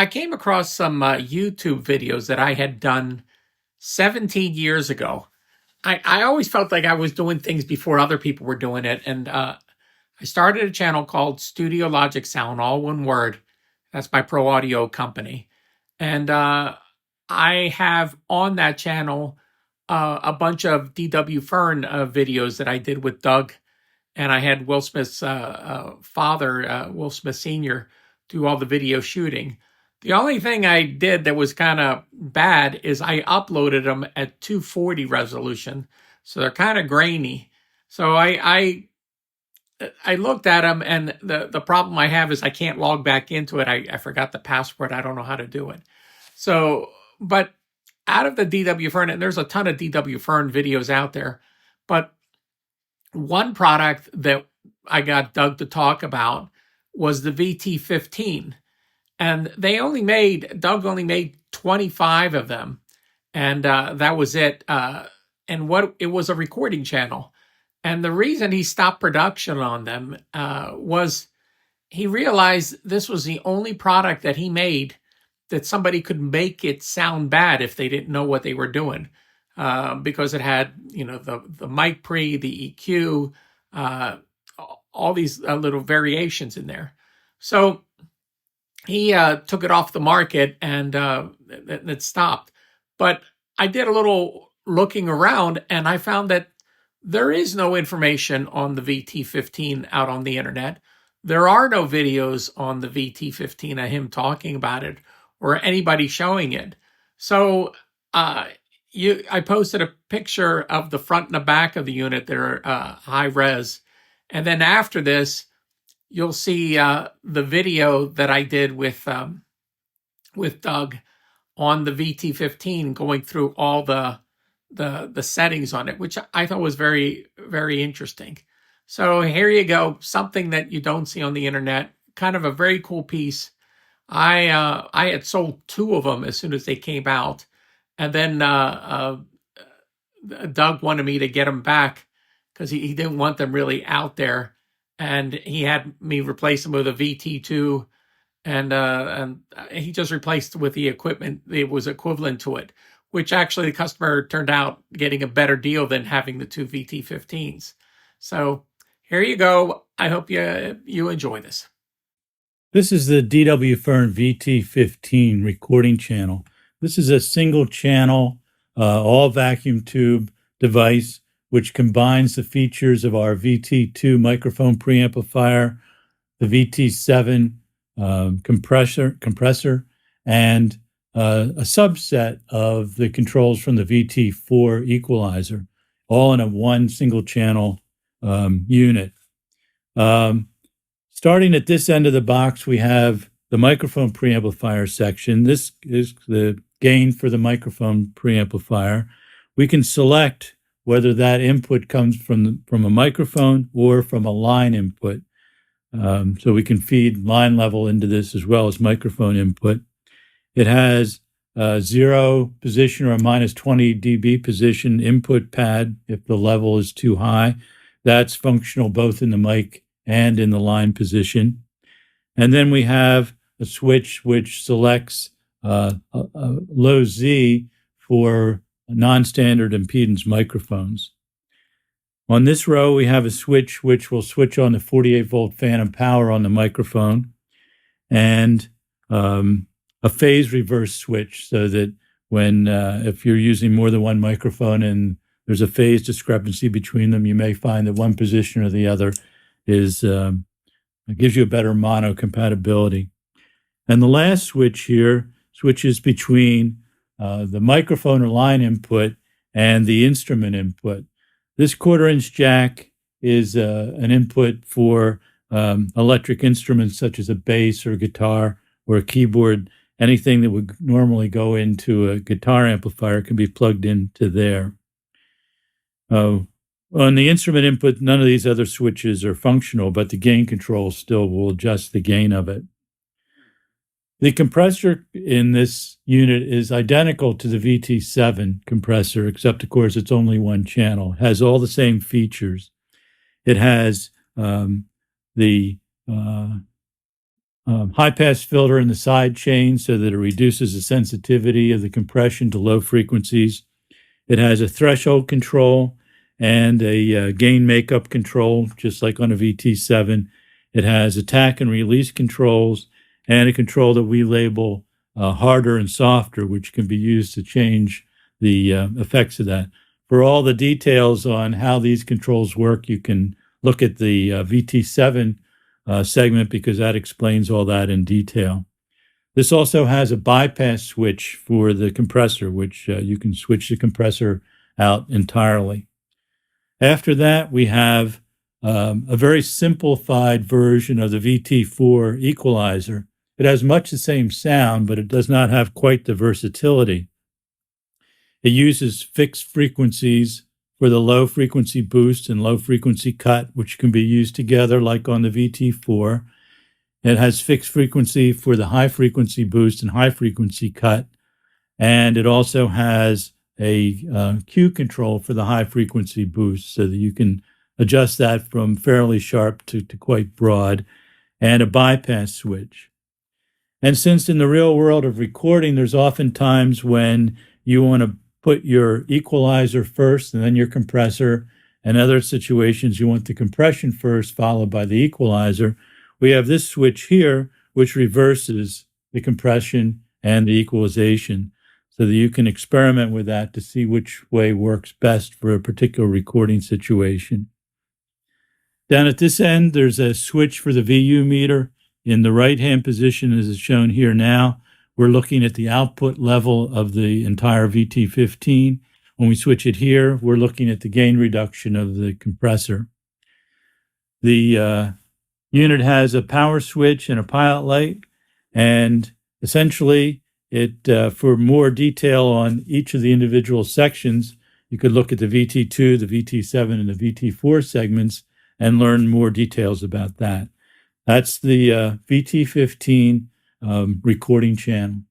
I came across some YouTube videos that I had done 17 years ago. I always felt like I was doing things before other people were doing it. And I started a channel called Studio Logic Sound, all one word. That's my pro audio company. And I have on that channel a bunch of DW Fearn videos that I did with Doug. And I had Will Smith's father, Will Smith Sr., do all the video shooting. The only thing I did that was kind of bad is I uploaded them at 240 resolution, so they're kind of grainy. So I looked at them, and the problem I have is I can't log back into it. I forgot the password. I don't know how to do it. So, but out of the DW Fearn, and there's a ton of DW Fearn videos out there, but one product that I got Doug to talk about was the VT15. And Doug only made 25 of them. And that was it. And it was a recording channel. And the reason he stopped production on them was he realized this was the only product that he made that somebody could make it sound bad if they didn't know what they were doing. Because it had, the mic pre, the EQ, all these little variations in there. So he took it off the market, and it stopped. But I did a little looking around, and I found that there is no information on the VT15 out on the internet. There are no videos on the VT15 of him talking about it or anybody showing it. So I posted a picture of the front and the back of the unit. They're high res. And then after this, you'll see the video that I did with Doug on the VT15, going through all the settings on it, which I thought was very, very interesting. So here you go, something that you don't see on the internet, kind of a very cool piece. I had sold 2 of them as soon as they came out. And then Doug wanted me to get them back because he didn't want them really out there. And he had me replace them with a VT2. And he just replaced with the equipment that was equivalent to it, which actually the customer turned out getting a better deal than having the 2 VT15s. So here you go. I hope you enjoy this. This is the DW Fearn VT15 recording channel. This is a single channel, all vacuum tube device, which combines the features of our VT2 microphone preamplifier, the VT7 compressor, and a subset of the controls from the VT4 equalizer, all in a one single channel unit. Starting at this end of the box, we have the microphone preamplifier section. This is the gain for the microphone preamplifier. We can select whether that input comes from a microphone or from a line input. So we can feed line level into this as well as microphone input. It has a 0 position or a minus 20 dB position input pad if the level is too high. That's functional both in the mic and in the line position. And then we have a switch which selects a low Z for non-standard impedance microphones. On this row, we have a switch which will switch on the 48-volt phantom power on the microphone, and a phase reverse switch so that when if you're using more than one microphone and there's a phase discrepancy between them, you may find that one position or the other is gives you a better mono compatibility. And the last switch here switches between the microphone or line input and the instrument input. This 1/4-inch jack is an input for electric instruments such as a bass or a guitar or a keyboard. Anything that would normally go into a guitar amplifier can be plugged into there. On the instrument input, none of these other switches are functional, but the gain control still will adjust the gain of it. The compressor in this unit is identical to the VT7 compressor, except, of course, it's only one channel. It has all the same features. It has the high-pass filter in the side chain so that it reduces the sensitivity of the compression to low frequencies. It has a threshold control and a gain makeup control, just like on a VT7. It has attack and release controls and a control that we label harder and softer, which can be used to change the effects of that. For all the details on how these controls work, you can look at the VT7 segment because that explains all that in detail. This also has a bypass switch for the compressor, which you can switch the compressor out entirely. After that, we have a very simplified version of the VT4 equalizer. It has much the same sound, but it does not have quite the versatility. It uses fixed frequencies for the low frequency boost and low frequency cut, which can be used together like on the VT4. It has fixed frequency for the high frequency boost and high frequency cut. And it also has a Q control for the high frequency boost so that you can adjust that from fairly sharp to quite broad, and a bypass switch. And since in the real world of recording, there's often times when you want to put your equalizer first and then your compressor, and other situations you want the compression first followed by the equalizer, we have this switch here which reverses the compression and the equalization so that you can experiment with that to see which way works best for a particular recording situation. Down at this end, there's a switch for the VU meter. In the right-hand position, as is shown here now, we're looking at the output level of the entire VT15. When we switch it here, we're looking at the gain reduction of the compressor. The unit has a power switch and a pilot light, and essentially, for more detail on each of the individual sections, you could look at the VT2, the VT7, and the VT4 segments and learn more details about that. That's the VT15 recording channel.